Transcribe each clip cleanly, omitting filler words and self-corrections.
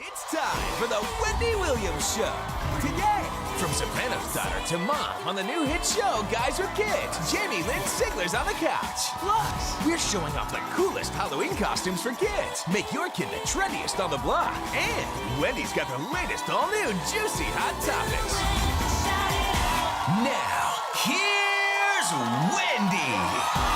It's time for the Wendy Williams Show. Today, from Soprano's daughter to mom on the new hit show Guys with Kids, Jamie-Lynn Sigler's on the couch. Plus, we're showing off the coolest Halloween costumes for kids. Make your kid the trendiest on the block. And Wendy's got the latest all-new juicy hot topics. Now, here's Wendy.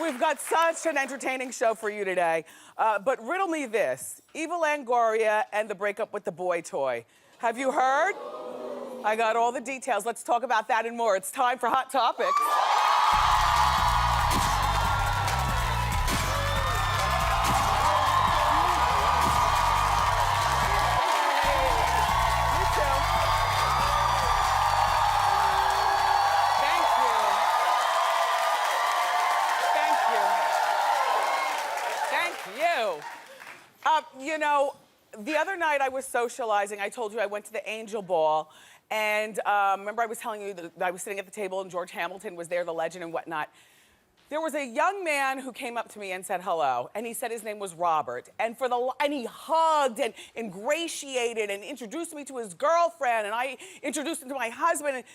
We've got such an entertaining show for you today. But riddle me this. Eva Longoria and the breakup with the boy toy. Have you heard? I got all the details. Let's talk about that and more. It's time for Hot Topics. You know, the other night I was socializing. I told you I went to the Angel Ball. And remember I was telling you that I was sitting at the table and George Hamilton was there, the legend and whatnot. There was a young man who came up to me and said hello. And he said his name was Robert. And he hugged and ingratiated and introduced me to his girlfriend. And I introduced him to my husband. And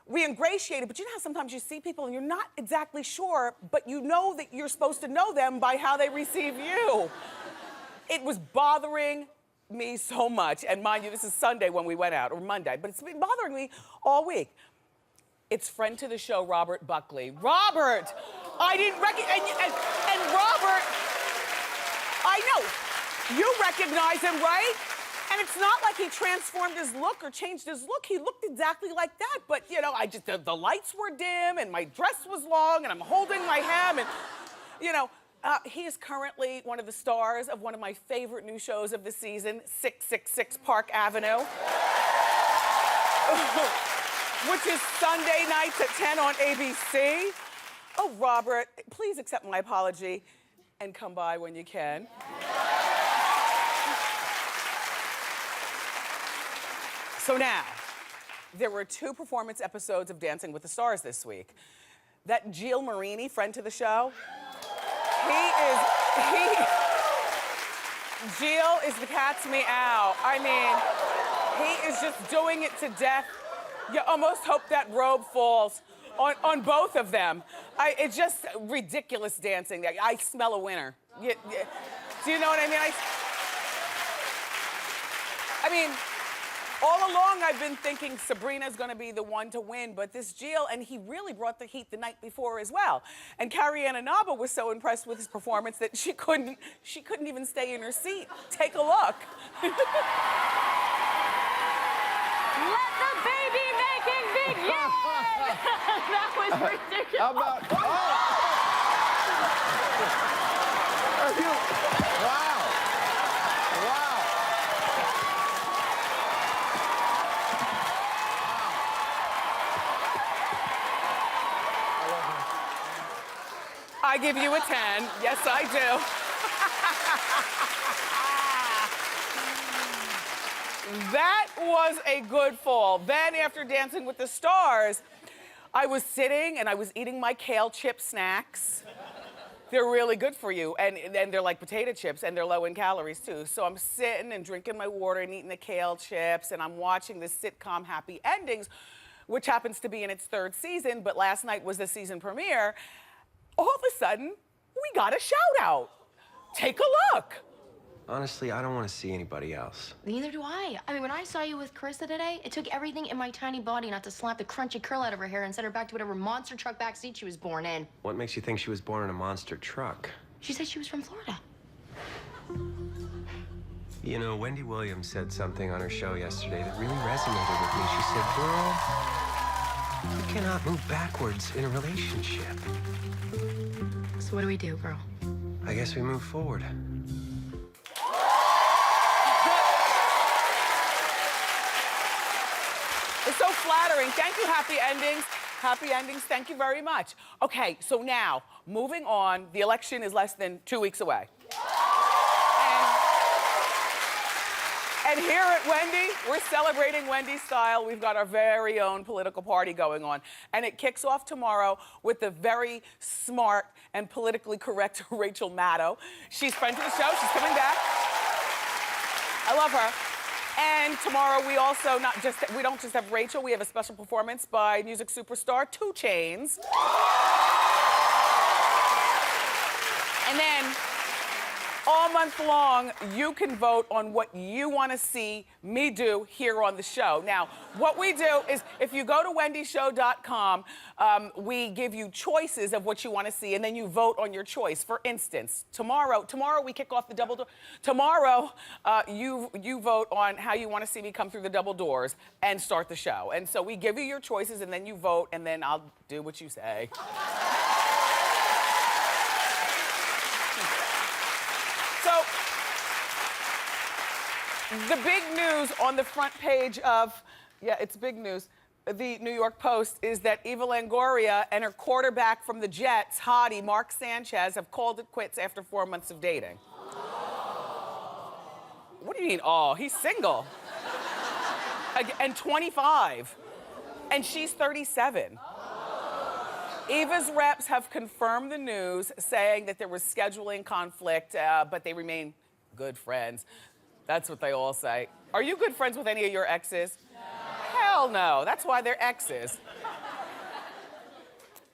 we ingratiated. But you know how sometimes you see people and you're not exactly sure, but you know that you're supposed to know them by how they receive you. It was bothering me so much. And mind you, this is Sunday when we went out, or Monday, but it's been bothering me all week. It's friend to the show, Robert Buckley. Robert! I didn't recognize, and Robert, I know, you recognize him, right? And it's not like he transformed his look or changed his look. He looked exactly like that, but you know, the lights were dim and my dress was long and I'm holding my hem and, you know, he is currently one of the stars of one of my favorite new shows of the season, 666 Park Avenue, which is Sunday nights at 10 on ABC. Oh, Robert, please accept my apology and come by when you can. So now, there were 2 performance episodes of Dancing with the Stars this week. That Gilles Marini, friend to the show, Gilles is the cat's meow. I mean, he is just doing it to death. You almost hope that robe falls on both of them. It's just ridiculous dancing. I smell a winner. Do you know what I mean? I mean, all along I've been thinking Sabrina's gonna be the one to win, but this Gilles, and he really brought the heat the night before as well. And Carrie-Ann Inaba was so impressed with his performance that she couldn't even stay in her seat. Take a look. Let the baby making begin! That was ridiculous. How about, wow. I give you a 10. Yes, I do. That was a good fall. Then after Dancing with the Stars, I was sitting and I was eating my kale chip snacks. They're really good for you. And they're like potato chips and they're low in calories too. So I'm sitting and drinking my water and eating the kale chips and I'm watching this sitcom Happy Endings, which happens to be in its 3rd season, but last night was the season premiere. All of a sudden, we got a shout out. Take a look. Honestly, I don't want to see anybody else. Neither do I. I mean, when I saw you with Carissa today, it took everything in my tiny body not to slap the crunchy curl out of her hair and send her back to whatever monster truck backseat she was born in. What makes you think she was born in a monster truck? She said she was from Florida. You know, Wendy Williams said something on her show yesterday that really resonated with me. She said, girl, you cannot move backwards in a relationship. So what do we do, girl? I guess we move forward. flattering. Thank you, Happy Endings. Happy Endings, thank you very much. Okay, so now, moving on, the election is less than 2 weeks away. And here at Wendy, we're celebrating Wendy style. We've got our very own political party going on. And it kicks off tomorrow with the very smart and politically correct Rachel Maddow. She's friend to the show, she's coming back. I love her. And tomorrow we also we don't just have Rachel, we have a special performance by music superstar 2 Chainz. And then all month long, you can vote on what you want to see me do here on the show. Now, what we do is, if you go to wendyshow.com, we give you choices of what you want to see, and then you vote on your choice. For instance, tomorrow we kick off the double door. Tomorrow, you vote on how you want to see me come through the double doors and start the show. And so we give you your choices, and then you vote, and then I'll do what you say. So, the big news on the front page of, it's big news, the New York Post, is that Eva Longoria and her quarterback from the Jets, hottie Mark Sanchez, have called it quits after 4 months of dating. What do you mean, oh? He's single. And 25. And she's 37. Eva's reps have confirmed the news, saying that there was scheduling conflict, but they remain good friends. That's what they all say. Are you good friends with any of your exes? No. Hell no. That's why they're exes.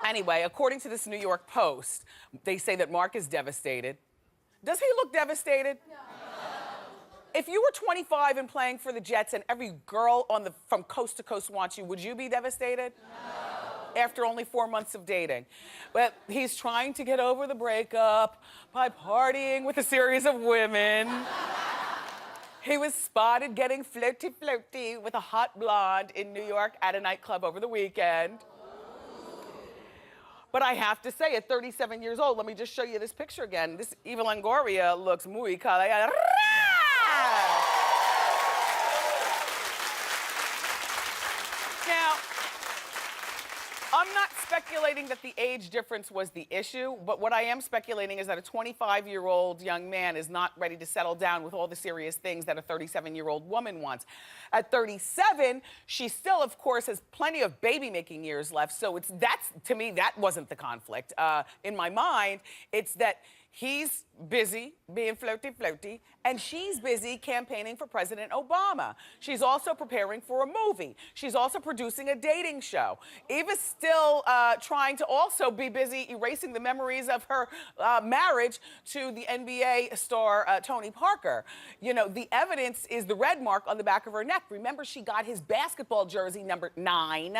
Anyway, according to this New York Post, they say that Mark is devastated. Does he look devastated? No. If you were 25 and playing for the Jets and every girl from coast to coast wants you, would you be devastated? No. After only 4 months of dating. But he's trying to get over the breakup by partying with a series of women. He was spotted getting flirty with a hot blonde in New York at a nightclub over the weekend. But I have to say, at 37 years old, let me just show you this picture again. This Eva Longoria looks muy caliente. Now, I'm not speculating that the age difference was the issue, but what I am speculating is that a 25-year-old young man is not ready to settle down with all the serious things that a 37-year-old woman wants. At 37, she still, of course, has plenty of baby-making years left, so to me, that wasn't the conflict. In my mind, it's that he's busy being flirty, and she's busy campaigning for President Obama. She's also preparing for a movie. She's also producing a dating show. Eva's still trying to also be busy erasing the memories of her marriage to the NBA star Tony Parker. You know, the evidence is the red mark on the back of her neck. Remember, she got his basketball jersey number 9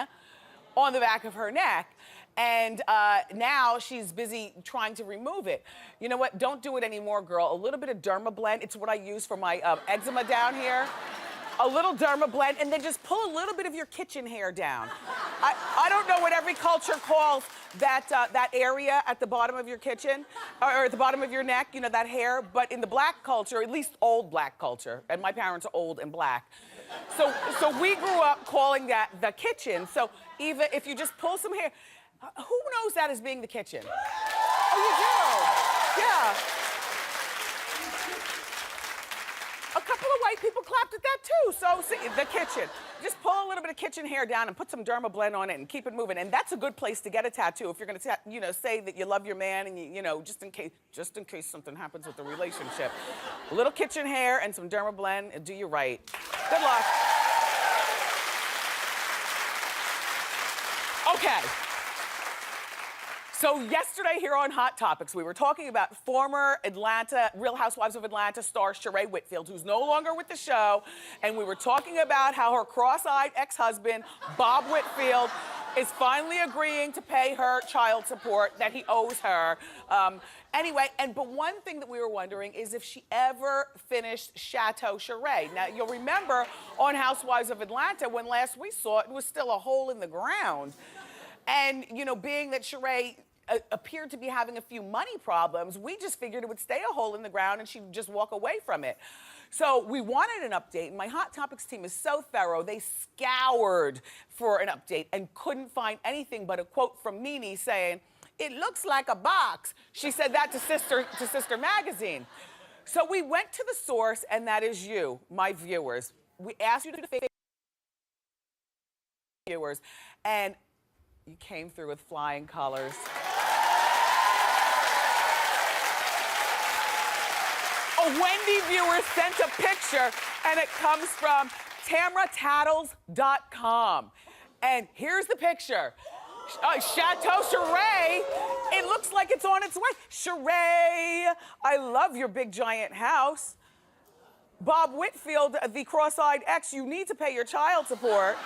on the back of her neck. And now she's busy trying to remove it. You know what? Don't do it anymore, girl. A little bit of Dermablend. It's what I use for my eczema down here. A little Dermablend, and then just pull a little bit of your kitchen hair down. I don't know what every culture calls that area at the bottom of your kitchen, or at the bottom of your neck, you know, that hair. But in the black culture, at least old black culture, and my parents are old and black, so we grew up calling that the kitchen. So Eva, if you just pull some hair, who knows that as being the kitchen? Oh, you do? Yeah. A couple of white people clapped at that too. So, see, the kitchen. Just pull a little bit of kitchen hair down and put some Dermablend on it and keep it moving. And that's a good place to get a tattoo if you're gonna, you know, say that you love your man and you know, just in case something happens with the relationship. A little kitchen hair and some Dermablend and do you right. Good luck. Okay. So yesterday here on Hot Topics, we were talking about former Real Housewives of Atlanta star Shereé Whitfield, who's no longer with the show, and we were talking about how her cross-eyed ex-husband, Bob Whitfield, is finally agreeing to pay her child support that he owes her. Anyway, but one thing that we were wondering is if she ever finished Chateau Shereé. Now, you'll remember on Housewives of Atlanta, when last we saw it, it was still a hole in the ground. And, you know, being that Shereé appeared to be having a few money problems, we just figured it would stay a hole in the ground and she'd just walk away from it. So we wanted an update, and my Hot Topics team is so thorough, they scoured for an update and couldn't find anything but a quote from Nene saying, "It looks like a box." She said that to Sister Magazine. So we went to the source, and that is you, my viewers. We asked you to face viewers, and you came through with flying colors. A Wendy viewer sent a picture, and it comes from TamraTattles.com. And here's the picture. Chateau Shereé, it looks like it's on its way. Shereé, I love your big giant house. Bob Whitfield, the cross-eyed ex, you need to pay your child support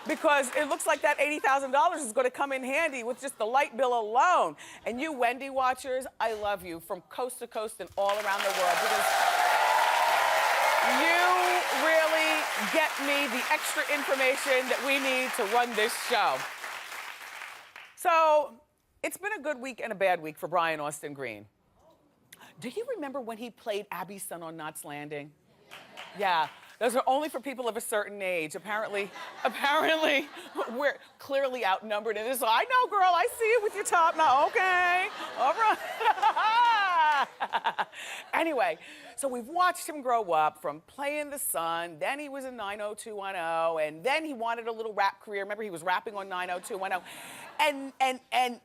because it looks like that $80,000 is going to come in handy with just the light bill alone. And you Wendy watchers, I love you from coast to coast and all around the world because you really get me the extra information that we need to run this show. So, it's been a good week and a bad week for Brian Austin Green. Do you remember when he played Abby's son on Knots Landing? Yeah, those are only for people of a certain age. Apparently, we're clearly outnumbered in this. So I know, girl, I see you with your top now. Okay, all right. Anyway, so we've watched him grow up from playing the son, then he was in 90210, and then he wanted a little rap career. Remember, he was rapping on 90210. And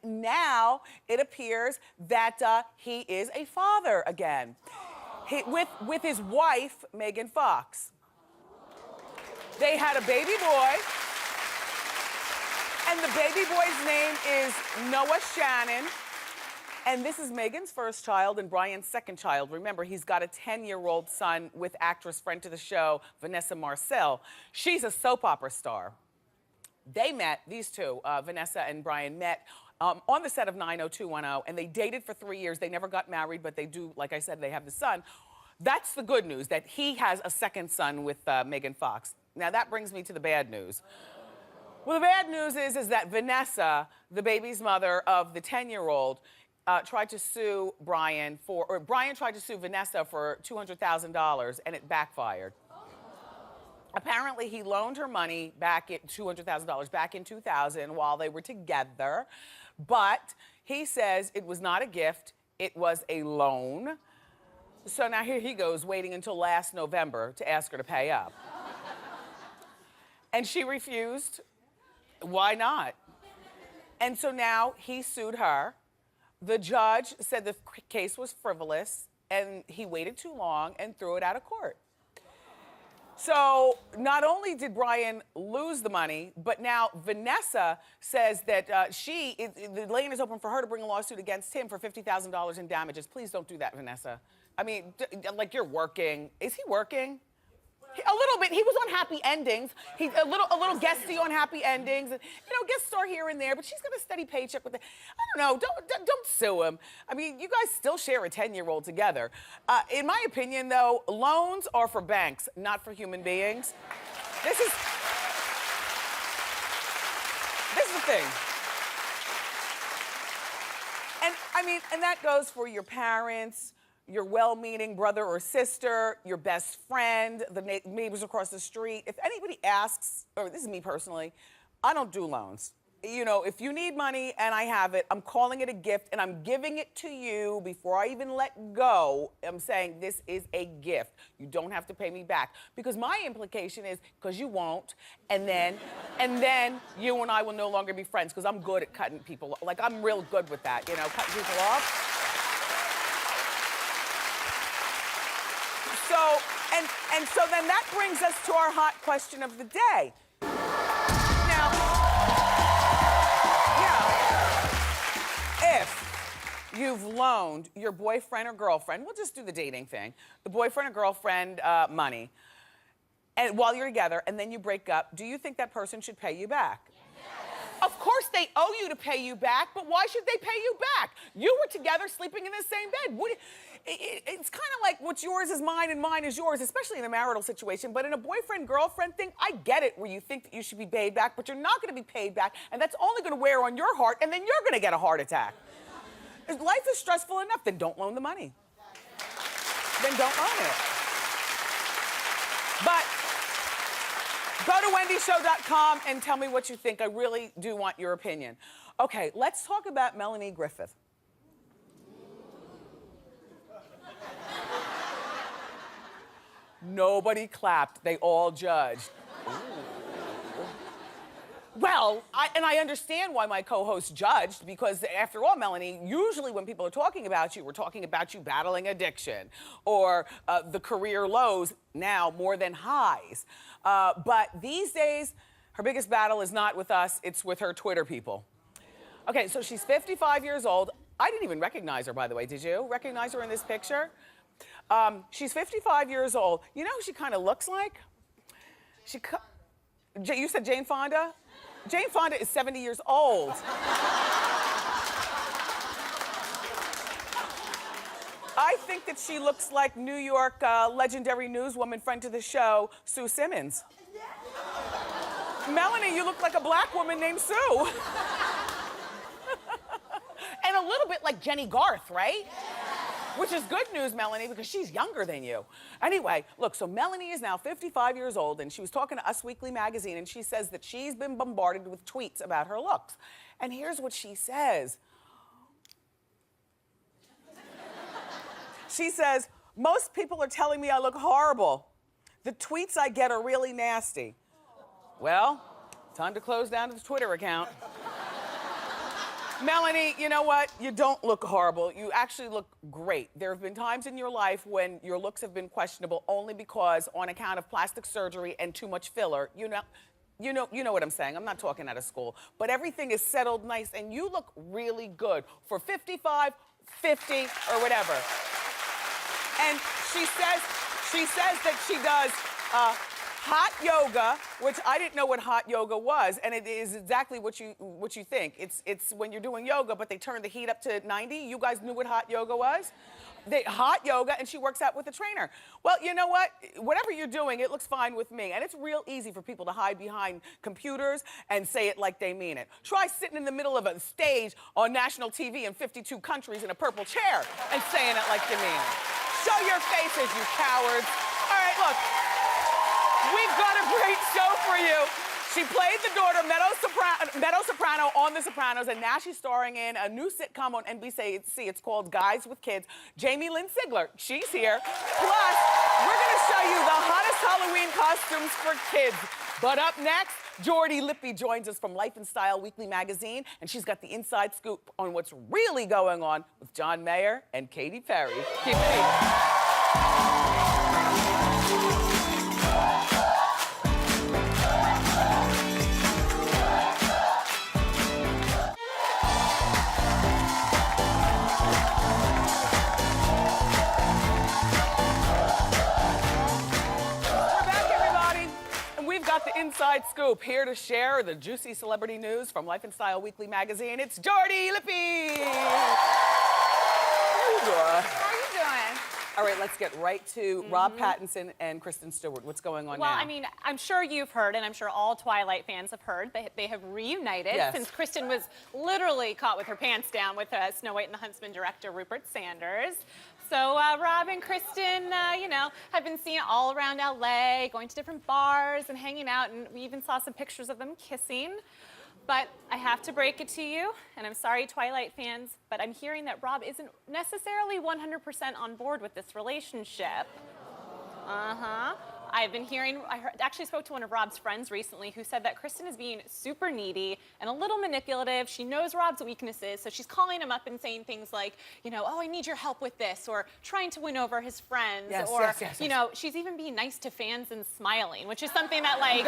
now it appears that he is a father again. With his wife, Megan Fox. They had a baby boy, and the baby boy's name is Noah Shannon. And this is Megan's first child and Brian's second child. Remember, he's got a 10-year-old son with actress friend to the show, Vanessa Marcel. She's a soap opera star. They met, these two, Vanessa and Brian met on the set of 90210, and they dated for 3 years. They never got married, but they do, like I said, they have the son. That's the good news, that he has a second son with Megan Fox. Now that brings me to the bad news. Well, the bad news is that Vanessa, the baby's mother of the 10-year-old, tried to sue Brian Brian tried to sue Vanessa for $200,000, and it backfired. Apparently, he loaned her money back at $200,000 back in 2000 while they were together, but he says it was not a gift, it was a loan. So now here he goes, waiting until last November to ask her to pay up. And she refused. Why not? And so now he sued her. The judge said the case was frivolous, and he waited too long and threw it out of court. So not only did Brian lose the money, but now Vanessa says that the lane is open for her to bring a lawsuit against him for $50,000 in damages. Please don't do that, Vanessa. I mean, like, you're working. Is he working? A little bit. He was on Happy Endings. He's a little guesty on Happy Endings, and, you know, guest star here and there. But she's got a steady paycheck with it. I don't know. Don't sue him. I mean, you guys still share a 10-year-old together. In my opinion, though, loans are for banks, not for human beings. This is the thing. And I mean, and that goes for your parents, your well-meaning brother or sister, your best friend, the neighbors across the street. If anybody asks, or this is me personally, I don't do loans. You know, if you need money and I have it, I'm calling it a gift and I'm giving it to you before I even let go. I'm saying this is a gift. You don't have to pay me back. Because my implication is, because you won't, and then you and I will no longer be friends, because I'm good at cutting people, like, I'm real good with that, you know, cutting people off. So, and so then that brings us to our hot question of the day. Now, if you've loaned your boyfriend or girlfriend, we'll just do the dating thing, the boyfriend or girlfriend money, and while you're together, and then you break up, do you think that person should pay you back? Of course they owe you to pay you back, but why should they pay you back? You were together sleeping in the same bed. It's kind of like what's yours is mine and mine is yours, especially in a marital situation. But in a boyfriend-girlfriend thing, I get it where you think that you should be paid back, but you're not going to be paid back, and that's only going to wear on your heart, and then you're going to get a heart attack. If life is stressful enough, then don't loan the money. Then don't loan it. Go to wendyshow.com and tell me what you think. I really do want your opinion. Okay, let's talk about Melanie Griffith. Nobody clapped. They all judged. Ooh. Well, I understand why my co-host judged, because after all, Melanie, usually when people are talking about you, we're talking about you battling addiction or the career lows now more than highs. But these days, her biggest battle is not with us, it's with her Twitter people. Okay, so she's 55 years old. I didn't even recognize her, by the way. Did you recognize her in this picture? She's 55 years old. You know who she kind of looks like? You said Jane Fonda? Jane Fonda is 70 years old. I think that she looks like New York legendary newswoman, friend to the show, Sue Simmons. Melanie, you look like a black woman named Sue. And a little bit like Jenny Garth, right? Which is good news, Melanie, because she's younger than you. Anyway, look, so Melanie is now 55 years old, and she was talking to Us Weekly magazine, and she says that she's been bombarded with tweets about her looks. And here's what she says. She says, most people are telling me I look horrible. The tweets I get are really nasty. Well, time to close down the Twitter account. Melanie, you know what? You don't look horrible. You actually look great. There have been times in your life when your looks have been questionable only because on account of plastic surgery and too much filler. You know what I'm saying. I'm not talking out of school. But everything is settled nice, and you look really good for 55, 50, or whatever. And she says that she does hot yoga, which I didn't know what hot yoga was, and it is exactly what you think. It's when you're doing yoga, but they turn the heat up to 90. You guys knew what hot yoga was? Hot yoga, and she works out with a trainer. Well, you know what? Whatever you're doing, it looks fine with me. And it's real easy for people to hide behind computers and say it like they mean it. Try sitting in the middle of a stage on national TV in 52 countries in a purple chair and saying it like you mean it. Show your faces, you cowards. All right, look. We've got a great show for you. She played the daughter, Meadow Soprano on The Sopranos, and now she's starring in a new sitcom on NBC. It's called Guys with Kids. Jamie-Lynn Sigler, she's here. Plus, we're gonna show you the hottest Halloween costumes for kids. But up next, Jordi Lippe joins us from Life and Style Weekly magazine, and she's got the inside scoop on what's really going on with John Mayer and Katy Perry. Keep it. The inside scoop, here to share the juicy celebrity news from Life and Style Weekly magazine. It's Jordi Lippe. How you doing? All right, let's get right to Rob Pattinson and Kristen Stewart. What's going on now? Well, I mean, I'm sure you've heard, and I'm sure all Twilight fans have heard, they have reunited since Kristen was literally caught with her pants down with Snow White and the Huntsman director Rupert Sanders. So Rob and Kristen, you know, have been seen all around LA, going to different bars and hanging out, and we even saw some pictures of them kissing. But I have to break it to you, and I'm sorry, Twilight fans, but I'm hearing that Rob isn't necessarily 100% on board with this relationship. I've been hearing, actually spoke to one of Rob's friends recently who said that Kristen is being super needy and a little manipulative. She knows Rob's weaknesses, so she's calling him up and saying things like, you know, oh, I need your help with this, or trying to win over his friends, you know, she's even being nice to fans and smiling, which is something that, like,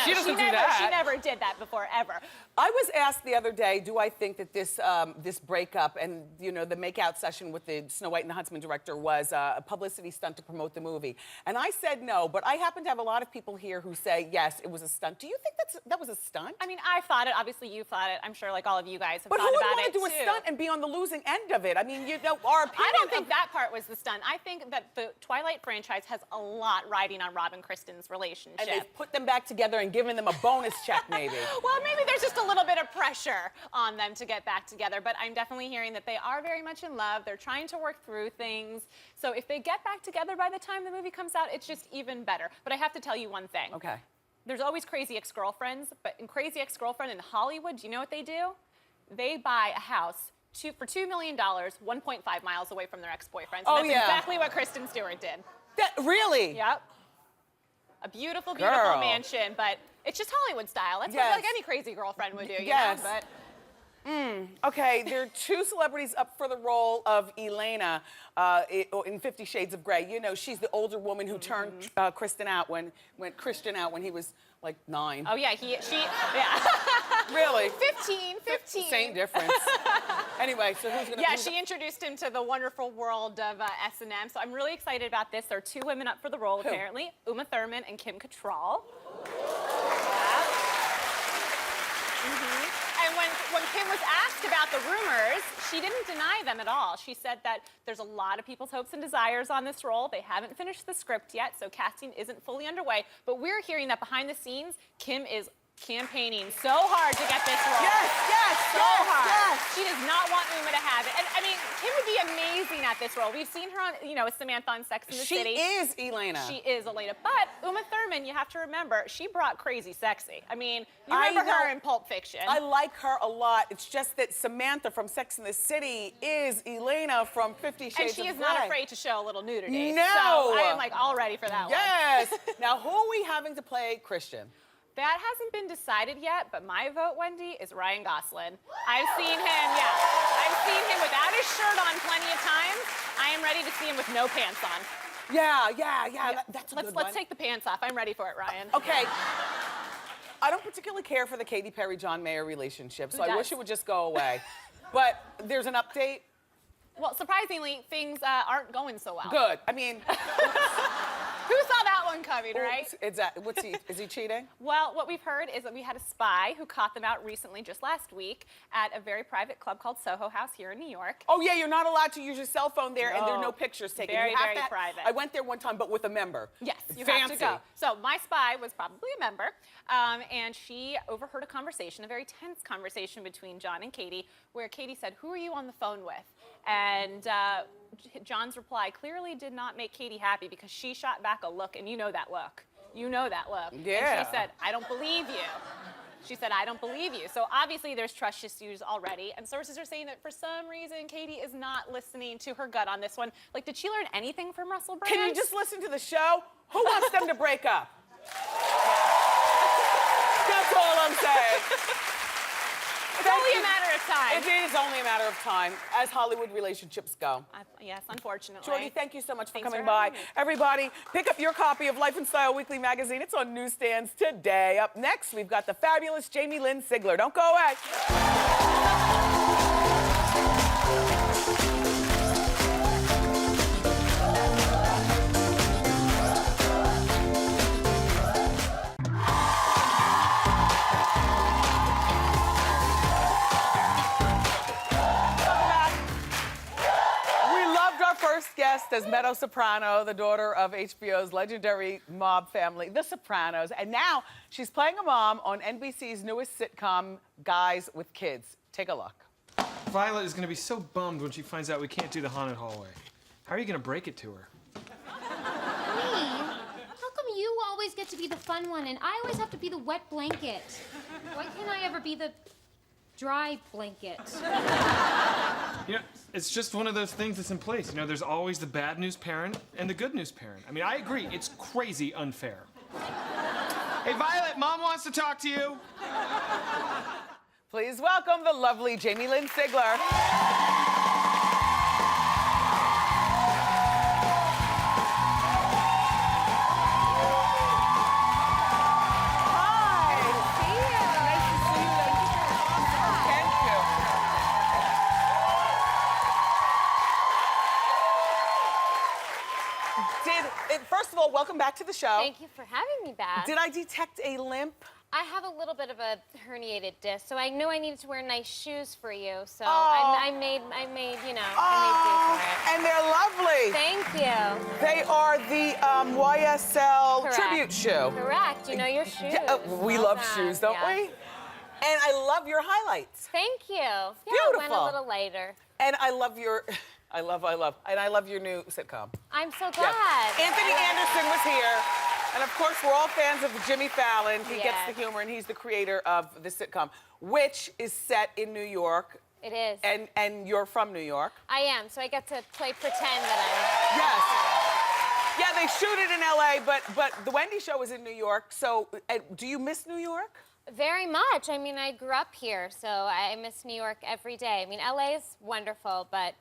she doesn't do that. She never did that before, ever. I was asked the other day, do I think that this this breakup and, you know, the make-out session with the Snow White and the Huntsman director was a publicity stunt to promote the movie? And I said no, but I happen to have a lot of people here who say, yes, it was a stunt. Do you think that was a stunt? I mean, I thought it. Obviously, you thought it. I'm sure, like, all of you guys have but thought about it, But who would want to do a stunt and be on the losing end of it? I mean, you know, our opinion... I don't think that part was the stunt. I think that the Twilight franchise has a lot riding on Rob and Kristen's relationship. And they've put them back together and given them a bonus check, maybe. Well, maybe there's just a little bit of pressure on them to get back together, but I'm definitely hearing that they are very much in love. They're trying to work through things. So if they get back together by the time the movie comes out, it's just even better. But I have to tell you one thing. Okay. there's always crazy ex-girlfriends, but in Crazy Ex-Girlfriend in Hollywood, do you know what they do? They buy a house for $2 million, 1.5 miles away from their ex-boyfriends. Oh, That's yeah. exactly what Kristen Stewart did. Really? Yep. A beautiful, beautiful Girl. mansion, but it's just Hollywood style. That's Yes. what like any crazy girlfriend would do, you Yes. know? But Okay, there are two celebrities up for the role of Elena in 50 Shades of Grey. You know, she's the older woman who turned Christian out when he was like 9. oh yeah, yeah. Really? 15. Same difference. Anyway, so who's gonna? Yeah, she introduced him to the wonderful world of S&M. So I'm really excited about this. There are 2 women up for the role, apparently. Uma Thurman and Kim Cattrall. And when Kim was asked about the rumors, she didn't deny them at all. She said that there's a lot of people's hopes and desires on this role. They haven't finished the script yet, so casting isn't fully underway. But we're hearing that behind the scenes, Kim is campaigning so hard to get this role. So hard. Yes. She does not want Uma to have it. And I mean, Kim would be amazing at this role. We've seen her on, you know, with Samantha on Sex and the City. She is Elena. She is Elena. But Uma Thurman, you have to remember, she brought Crazy Sexy. I mean, you I remember her know. in Pulp Fiction. I like her a lot. It's just that Samantha from Sex and the City is Elena from 50 Shades of Grey. And she is not afraid to show a little nudity. No. So I am like all ready for that one. Yes. Now, who are we having to play Christian? That hasn't been decided yet, but my vote, Wendy, is Ryan Gosling. I've seen him without his shirt on plenty of times. I am ready to see him with no pants on. Yeah. That's a good one. Let's take the pants off. I'm ready for it, Ryan. Okay. I don't particularly care for the Katy Perry John Mayer relationship, so I wish it would just go away. But there's an update. Well, surprisingly, things aren't going so well. Good. I mean, Who saw that one coming, right? Is he cheating? Well, what we've heard is that we had a spy who caught them out recently, just last week, at a very private club called Soho House here in New York. Oh yeah, you're not allowed to use your cell phone there, and there are no pictures taken. Very, you have very to private. I went there one time, but with a member. Yes, you Fancy. have to go. So my spy was probably a member, and she overheard a conversation, a very tense conversation between John and Katie, where Katie said, "Who are you on the phone with?" And John's reply clearly did not make Katie happy because she shot back a look, and you know that look. You know that look. Yeah. And she said, "I don't believe you." She said, "I don't believe you." So obviously there's trust issues already, and sources are saying that for some reason Katie is not listening to her gut on this one. Like, did she learn anything from Russell Brand? Can you just listen to the show? Who wants them to break up? That's all I'm saying. It's only a matter of time. It is only a matter of time, as Hollywood relationships go. Yes, unfortunately. Jordi, thank you so much for Thanks coming for by. having me. Everybody, pick up your copy of Life and Style Weekly magazine. It's on newsstands today. Up next, we've got the fabulous Jamie-Lynn Sigler. Don't go away. First guest as mezzo-soprano, the daughter of HBO's legendary mob family, The Sopranos. And now she's playing a mom on NBC's newest sitcom, Guys with Kids. Take a look. Violet is going to be so bummed when she finds out we can't do the haunted hallway. How are you going to break it to her? Me? How come you always get to be the fun one and I always have to be the wet blanket? Why can't I ever be the dry blanket? You know, it's just one of those things that's in place. You know, there's always the bad news parent and the good news parent. I mean, I agree, it's crazy unfair. Hey, Violet, Mom wants to talk to you. Please welcome the lovely Jamie-Lynn Sigler. First of all, welcome back to the show. Thank you for having me back. Did I detect a limp? I have a little bit of a herniated disc, so I knew I needed to wear nice shoes for you. So Oh. I made, you know, Oh, I made do for it. and they're lovely. Thank you. They are the YSL Correct. tribute shoe. Correct. You know your shoes. Yeah, we love that. shoes, don't Yeah. we? And I love your highlights. Thank you. Yeah, Beautiful. I went a little lighter. And I love your, and I love your new sitcom. I'm so glad. Anthony Anderson was here. And of course, we're all fans of Jimmy Fallon. He gets Yes. the humor, and he's the creator of the sitcom, which is set in New York. It is. And you're from New York. I am, so I get to play pretend that Yes. Yeah, they shoot it in LA, but the Wendy show is in New York. So, do you miss New York? I'm very much. I mean, I grew up here, so I miss New York every day. I mean, LA is wonderful, but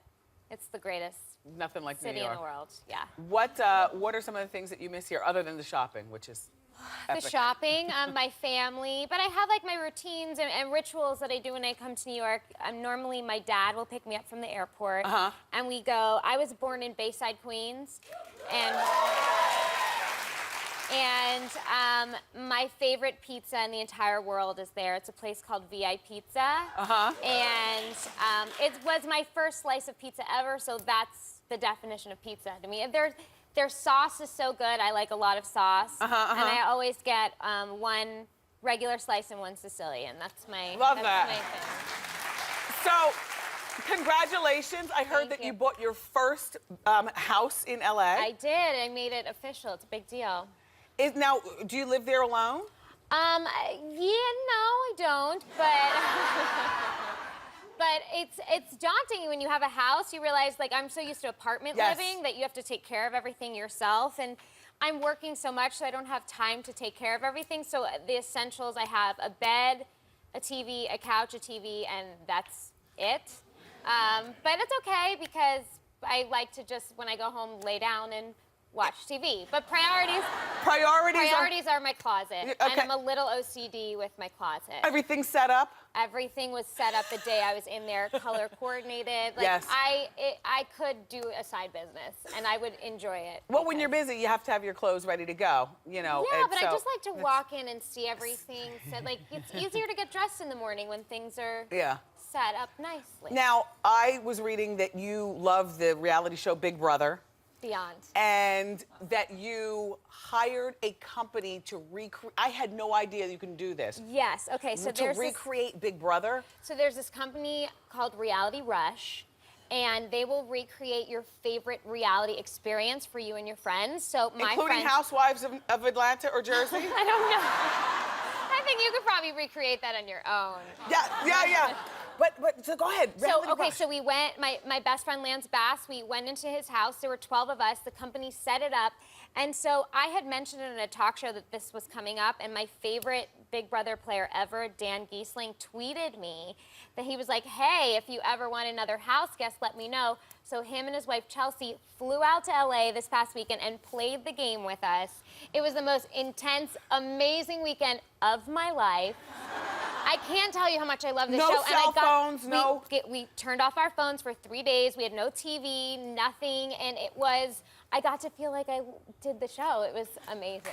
it's the greatest Nothing like city New York. in the world. Yeah. What are some of the things that you miss here, other than the shopping, which is epic? The shopping, my family, but I have like my routines and rituals that I do when I come to New York. Normally my dad will pick me up from the airport, and we go. I was born in Bayside, Queens, and my favorite pizza in the entire world is there. It's a place called VI Pizza, and it was my first slice of pizza ever, so that's the definition of pizza to me. Their sauce is so good. I like a lot of sauce, and I always get one regular slice and one Sicilian. That's my Love that's that. my thing. So, congratulations! I heard that you bought your first house in LA. I did. I made it official. It's a big deal. Now, do you live there alone? Yeah, no, I don't, but but it's daunting when you have a house. You realize, like, I'm so used to apartment living that you have to take care of everything yourself, and I'm working so much so I don't have time to take care of everything. So the essentials, I have a bed, a TV, a couch, a TV, and that's it. But it's okay because I like to just, when I go home, lay down and watch TV. But priorities are my closet. Okay. And I'm a little OCD with my closet. Everything's set up? Everything was set up the day I was in there, color coordinated. Like, Yes. I could do a side business and I would enjoy it. Well, when you're busy, you have to have your clothes ready to go, you know. Yeah, and but so, I just like to walk in and see everything. So, like, it's easier to get dressed in the morning when things are set up nicely. Now, I was reading that you love the reality show Big Brother. Beyond. And that you hired a company to recreate. I had no idea you can do this. Yes, okay, so to recreate Big Brother? So there's this company called Reality Rush, and they will recreate your favorite reality experience for you and your friends. So my Including friends, Housewives of Atlanta or Jersey? I don't know. I think you could probably recreate that on your own. Yeah. But so go ahead. So we went, my best friend Lance Bass, we went into his house. There were 12 of us. The company set it up. And so I had mentioned in a talk show that this was coming up, and my favorite Big Brother player ever, Dan Giesling, tweeted me that he was like, hey, if you ever want another house guest, let me know. So him and his wife Chelsea flew out to LA this past weekend and played the game with us. It was the most intense, amazing weekend of my life. I can't tell you how much I love this show. No cell phones, no. We turned off our phones for 3 days. We had no TV, nothing, and it was, I got to feel like I did the show. It was amazing.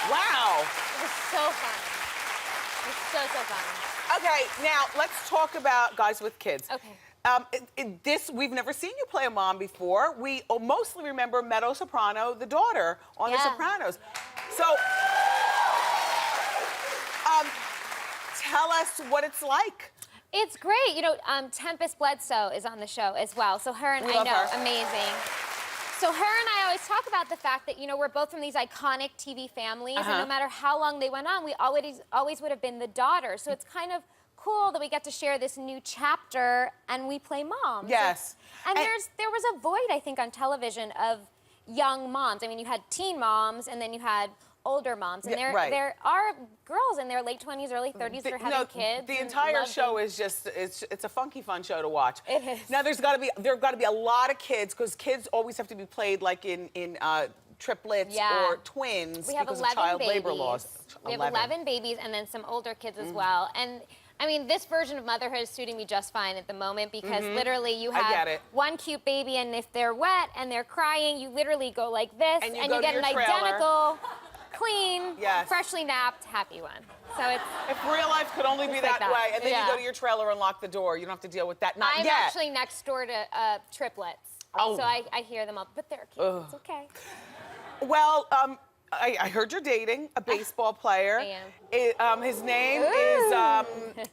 Wow. It was so fun. It was so fun. Okay, now let's talk about Guys with Kids. Okay. We've never seen you play a mom before. We mostly remember Meadow Soprano, the daughter on The Sopranos. So, tell us what it's like. It's great. You know, Tempest Bledsoe is on the show as well. So her and I know, amazing. So her and I always talk about the fact that, you know, we're both from these iconic TV families, and no matter how long they went on, we always would have been the daughter. So it's kind of cool that we get to share this new chapter and we play moms. Yes. And there was a void, I think, on television of young moms. I mean, you had teen moms, and then you had older moms, and there are girls in their late 20s, early 30s that are having kids. The entire show is just it's a funky fun show to watch. It is. Now there have got to be a lot of kids, because kids always have to be played like in triplets or twins because of child labor laws. We have 11 babies and then some older kids as well. And I mean, this version of motherhood is suiting me just fine at the moment, because literally you have one cute baby, and if they're wet and they're crying, you literally go like this, and you get an identical, clean, freshly napped, happy one. So it's... If real life could only be that way, and then you go to your trailer and lock the door. You don't have to deal with that. I'm actually next door to triplets. So I hear them all, but they're cute. It's okay. Well, I heard you're dating a baseball player. I am. His name is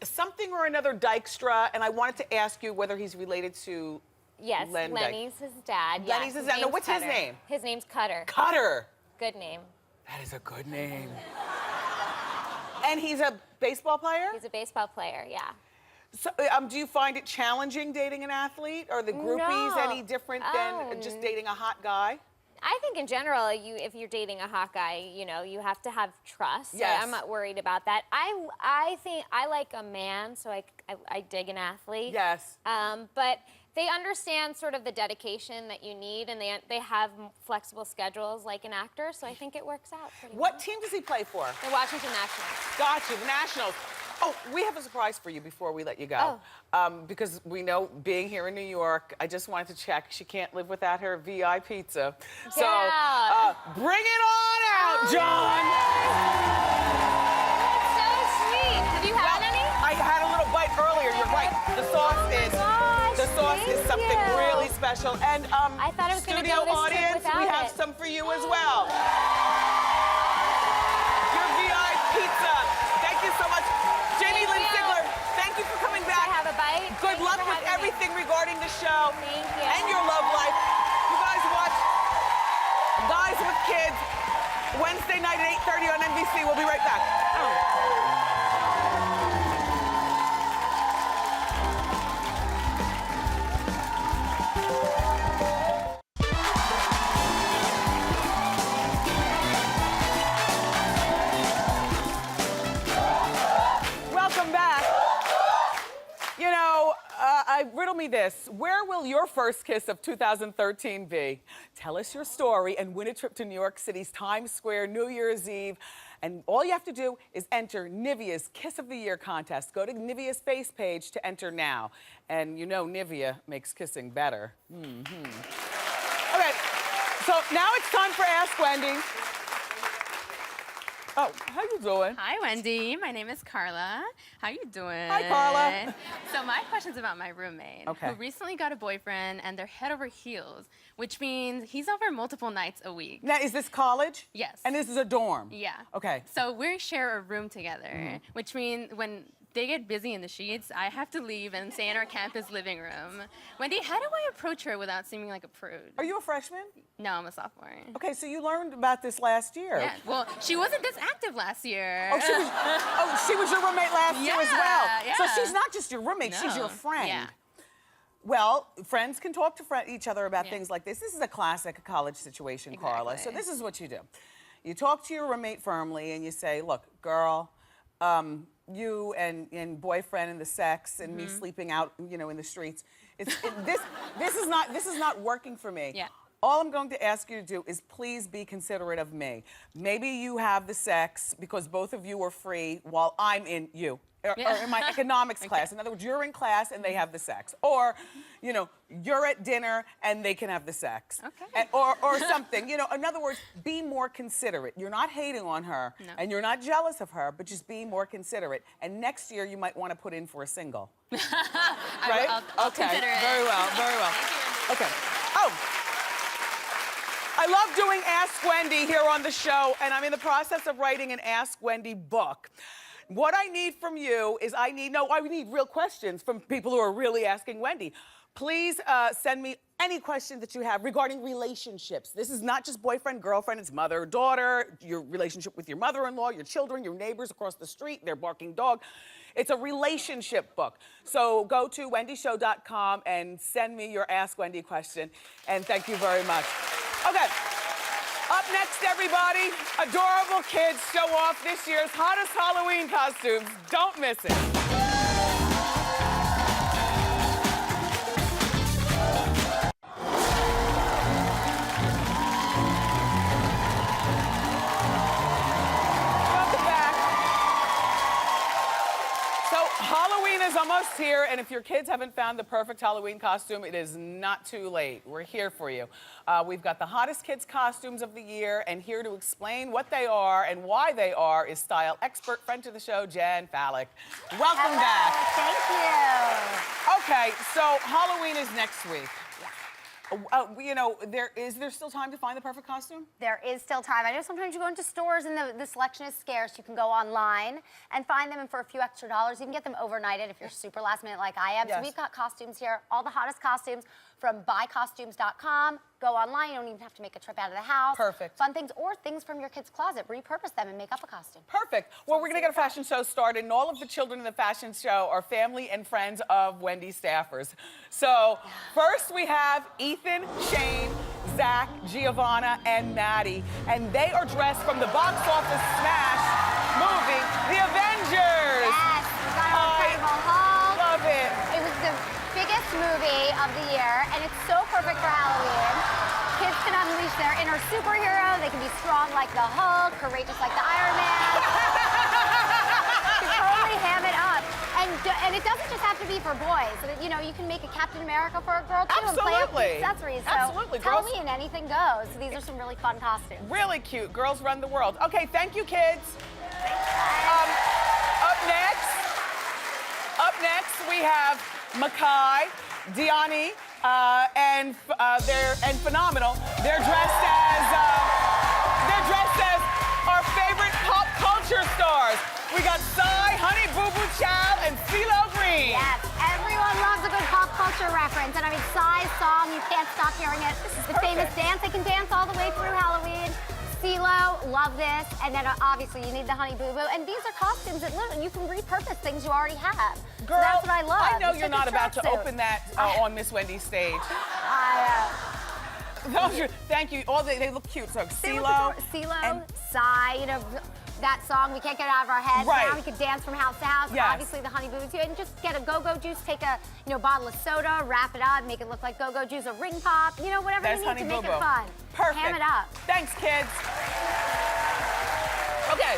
something or another Dykstra, and I wanted to ask you whether he's related to Lenny's his dad. Lenny's his dad. Now, what's his name? His name's Cutter. Cutter. Good name. That is a good name. And he's a baseball player? He's a baseball player, yeah. So, do you find it challenging dating an athlete? Are the groupies any different than just dating a hot guy? I think in general, if you're dating a hot guy, you know, you have to have trust. Yes. So I'm not worried about that. I think I like a man, so I dig an athlete. Yes. But they understand sort of the dedication that you need, and they have flexible schedules like an actor, so I think it works out pretty well. What team does he play for? The Washington Nationals. Got you, the Nationals. Oh, we have a surprise for you before we let you go. Because we know, being here in New York, I just wanted to check. She can't live without her VI pizza. So, bring it on out, John! That's so sweet. Have you had any? I had a little bite earlier, you're right. The sauce is something really special. And I thought I was gonna studio go this trip audience, we without have it. some for you as well. Your VI pizza. Thank you so much. Jamie-Lynn Sigler, thank you for coming back. Have a bite. Good luck with everything regarding the show. Thank you. And your love life. You guys watch Guys with Kids Wednesday night at 8:30 on NBC. We'll be right back. Welcome back. You know, riddle me this. Where will your first kiss of 2013 be? Tell us your story and win a trip to New York City's Times Square New Year's Eve. And all you have to do is enter Nivea's Kiss of the Year contest. Go to Nivea's face page to enter now. And you know Nivea makes kissing better. Okay, so now it's time for Ask Wendy. Oh, how you doing? Hi, Wendy. My name is Carla. How you doing? Hi, Carla. So my question's about my roommate, who recently got a boyfriend, and they're head over heels, which means he's over multiple nights a week. Now, is this college? Yes. And this is a dorm? Yeah. Okay. So we share a room together, which means when they get busy in the sheets, I have to leave and stay in our campus living room. Wendy, how do I approach her without seeming like a prude? Are you a freshman? No, I'm a sophomore. Okay, so you learned about this last year. Yeah, well, she wasn't this active last year. Oh, she was your roommate last year as well. Yeah. So she's not just your roommate, she's your friend. Yeah. Well, friends can talk to each other about things like this. This is a classic college situation, Carla. So this is what you do. You talk to your roommate firmly and you say, look, girl, you and boyfriend and the sex and me sleeping out, you know, in the streets. This is not working for me. Yeah. All I'm going to ask you to do is please be considerate of me. Maybe you have the sex because both of you are free while I'm in or in my economics class. In other words, you're in class and they have the sex. Or, you know, you're at dinner and they can have the sex. Okay. Or something. You know, in other words, be more considerate. You're not hating on her and you're not jealous of her, but just be more considerate. And next year you might want to put in for a single. Right? I'll consider it. Very well, very well. Okay. Oh. I love doing Ask Wendy here on the show, and I'm in the process of writing an Ask Wendy book. What I need from you is I need real questions from people who are really asking Wendy. Please send me any question that you have regarding relationships. This is not just boyfriend, girlfriend, it's mother, daughter, your relationship with your mother-in-law, your children, your neighbors across the street, their barking dog. It's a relationship book. So go to wendyshow.com and send me your Ask Wendy question. And thank you very much. Okay, up next, everybody, adorable kids show off this year's hottest Halloween costumes. Don't miss it. Welcome back. So Halloween is almost here, and if your kids haven't found the perfect Halloween costume, it is not too late. We're here for you. We've got the hottest kids' costumes of the year, and here to explain what they are and why they are is style expert, friend to the show, Jan Fallick. Welcome back. Thank you. Okay, so Halloween is next week. You know, is there still time to find the perfect costume? There is still time. I know sometimes you go into stores and the selection is scarce. You can go online and find them, and for a few extra dollars, you can get them overnighted if you're super last minute like I am. Yes. So we've got costumes here, all the hottest costumes from buycostumes.com. Go online, you don't even have to make a trip out of the house. Perfect. Fun things or things from your kid's closet. Repurpose them and make up a costume. Perfect. Well, we're gonna get a fashion show started, and all of the children in the fashion show are family and friends of Wendy staffers. So, first we have Ethan, Shane, Zach, Giovanna, and Maddie, and they are dressed from the box office smash movie, The Avengers. Yes, we got our Incredible Hulk. Love it. It was the biggest movie of the year, and it's so perfect for Halloween. Kids can unleash their inner superhero. They can be strong like the Hulk, courageous like the Iron Man. You can totally ham it up. And it doesn't just have to be for boys. You know, you can make a Captain America for a girl, too, and play up the accessories. So Absolutely. Halloween, anything goes. So these are some really fun costumes. Really cute. Girls run the world. Okay, thank you, kids. Up next, we have Makai, Diani, and Phenomenal. They're dressed as our favorite pop culture stars. We got Psy, Honey Boo Boo Chow, and CeeLo Green. Yes, everyone loves a good pop culture reference. And I mean, Psy's song, you can't stop hearing it. The famous dance, they can dance all the way through Halloween. CeeLo, love this. And then obviously you need the Honey Boo Boo. And these are costumes that literally you can repurpose things you already have. Girl, so that's what I love. I know It's you're like not a about to tracksuit. open that on Miss Wendy's stage. Thank you. They look cute. So CeeLo, CeeLo, Psy, you know, that song we can't get out of our heads. Right. Now we could dance from house to house. Yes. Obviously the Honey Boo Boo too, and just get a go-go juice, take a bottle of soda, wrap it up, make it look like go-go juice, a ring pop, whatever That's you need Honey to make Boo Boo. it fun. Perfect. Ham it up. Thanks, kids. Okay.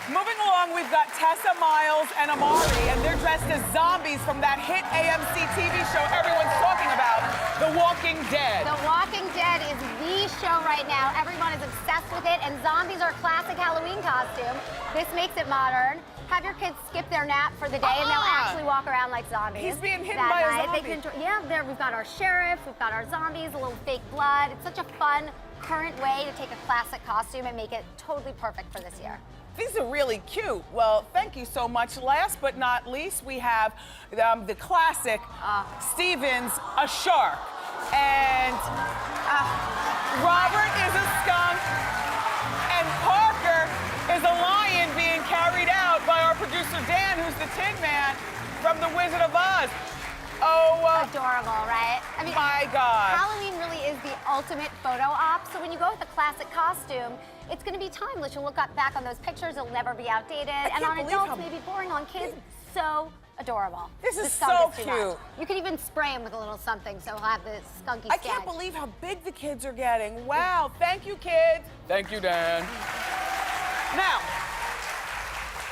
Moving along, we've got Tessa, Miles, and Amari, and they're dressed as zombies from that hit AMC TV show everyone's talking about, The Walking Dead. The Walking Dead is the show right now. Everyone is obsessed with it, and zombies are a classic Halloween costume. This makes it modern. Have your kids skip their nap for the day, and they'll actually walk around like zombies. He's being hidden that by a night. zombie. They can we've got our sheriff, we've got our zombies, a little fake blood. It's such a fun, current way to take a classic costume and make it totally perfect for this year. These are really cute. Well, thank you so much. Last but not least, we have the classic Stevens, a shark. And Robert is a skunk. And Parker is a lion being carried out by our producer, Dan, who's the Tin Man from The Wizard of Oz. Adorable, right? I mean, my God. Halloween really is the ultimate photo op. So when you go with a classic costume, it's going to be timeless. You'll look back on those pictures, it'll never be outdated. And on adults, maybe boring. On kids, so adorable. This is The skunk so too cute. much. You could even spray him with a little something, so he'll have the skunky I sketch. can't believe how big the kids are getting. Wow, thank you, kids. Thank you, Dan. Now,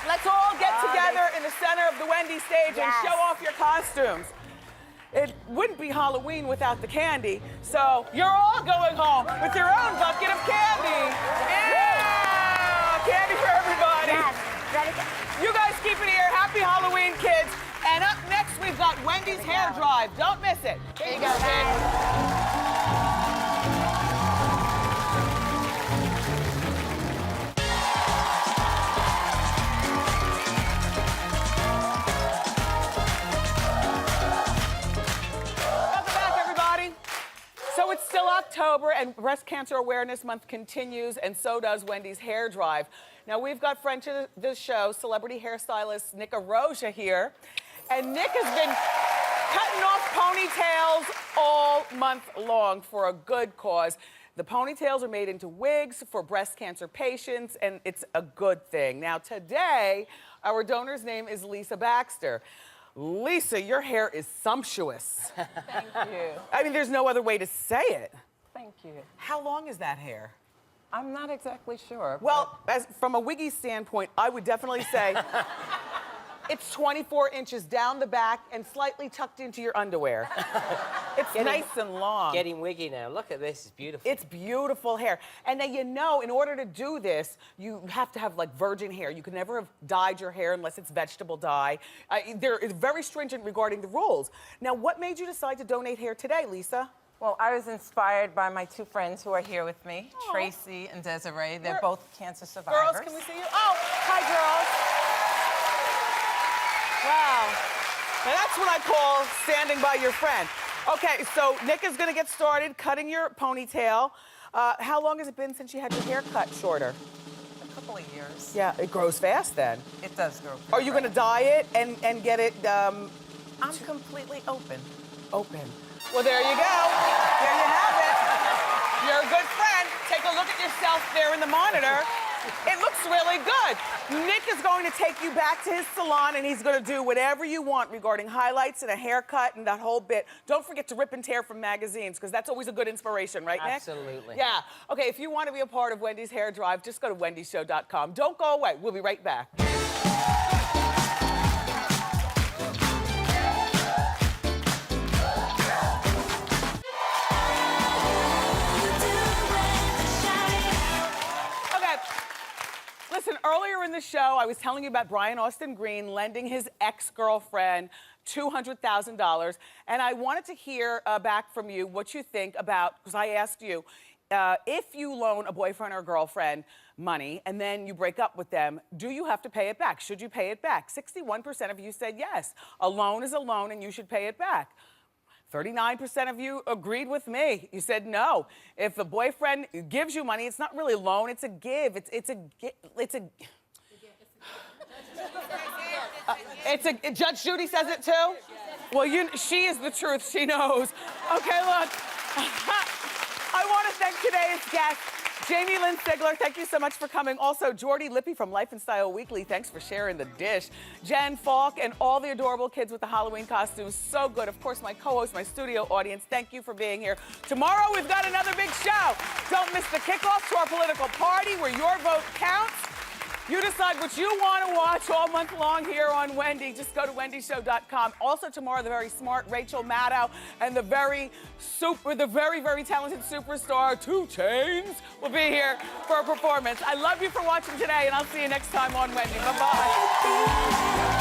let's all get together in the center of the Wendy stage and show off your costumes. It wouldn't be Halloween without the candy, so you're all going home with your own bucket of candy. Yeah! Candy for everybody. Yes, ready? You guys keep it here. Happy Halloween, kids. And up next, we've got Wendy's hair drive. Don't miss it. Here you go, kids. So it's still October, and Breast Cancer Awareness Month continues, and so does Wendy's hair drive. Now, we've got friend to the show, celebrity hairstylist Nick Arosia here, and Nick has been cutting off ponytails all month long for a good cause. The ponytails are made into wigs for breast cancer patients, and it's a good thing. Now, today, our donor's name is Lisa Baxter. Lisa, your hair is sumptuous. Thank you. I mean, there's no other way to say it. Thank you. How long is that hair? I'm not exactly sure. Well, from a wiggy standpoint, I would definitely say it's 24 inches down the back and slightly tucked into your underwear. It's nice and long. Getting wiggy now. Look at this, it's beautiful. It's beautiful hair. And then in order to do this, you have to have like virgin hair. You can never have dyed your hair unless it's vegetable dye. They're very stringent regarding the rules. Now, what made you decide to donate hair today, Lisa? Well, I was inspired by my two friends who are here with me, Tracy and Desiree. They're both cancer survivors. Girls, can we see you? Oh, hi, girls. Wow. Now that's what I call standing by your friend. Okay, so Nick is gonna get started cutting your ponytail. How long has it been since you had your hair cut shorter? A couple of years. Yeah, it grows fast then. It does grow. Are you gonna dye it and get it? I'm completely open. Open. Well, there you go. There you have it. You're a good friend. Take a look at yourself there in the monitor. It looks really good. Nick is going to take you back to his salon and he's going to do whatever you want regarding highlights and a haircut and that whole bit. Don't forget to rip and tear from magazines because that's always a good inspiration, right, Nick? Absolutely. Yeah. Okay, if you want to be a part of Wendy's Hair Drive, just go to wendyshow.com. Don't go away. We'll be right back. Listen, earlier in the show, I was telling you about Brian Austin Green lending his ex-girlfriend $200,000, and I wanted to hear back from you what you think about, because I asked you, if you loan a boyfriend or girlfriend money and then you break up with them, do you have to pay it back? Should you pay it back? 61% of you said yes. A loan is a loan and you should pay it back. 39% of you agreed with me. You said no. If the boyfriend gives you money, it's not really a loan, it's a give. Judge Judy says it too? Well, she is the truth, she knows. Okay, look. I want to thank today's guest, Jamie-Lynn Sigler, thank you so much for coming. Also, Jordi Lippe from Life and Style Weekly, thanks for sharing the dish. Jen Falk and all the adorable kids with the Halloween costumes, so good. Of course, my co-host, my studio audience, thank you for being here. Tomorrow, we've got another big show. Don't miss the kickoff to our political party where your vote counts. You decide what you want to watch all month long here on Wendy. Just go to wendyshow.com. Also tomorrow, the very smart Rachel Maddow and the very, very talented superstar 2 Chainz will be here for a performance. I love you for watching today, and I'll see you next time on Wendy. Bye-bye.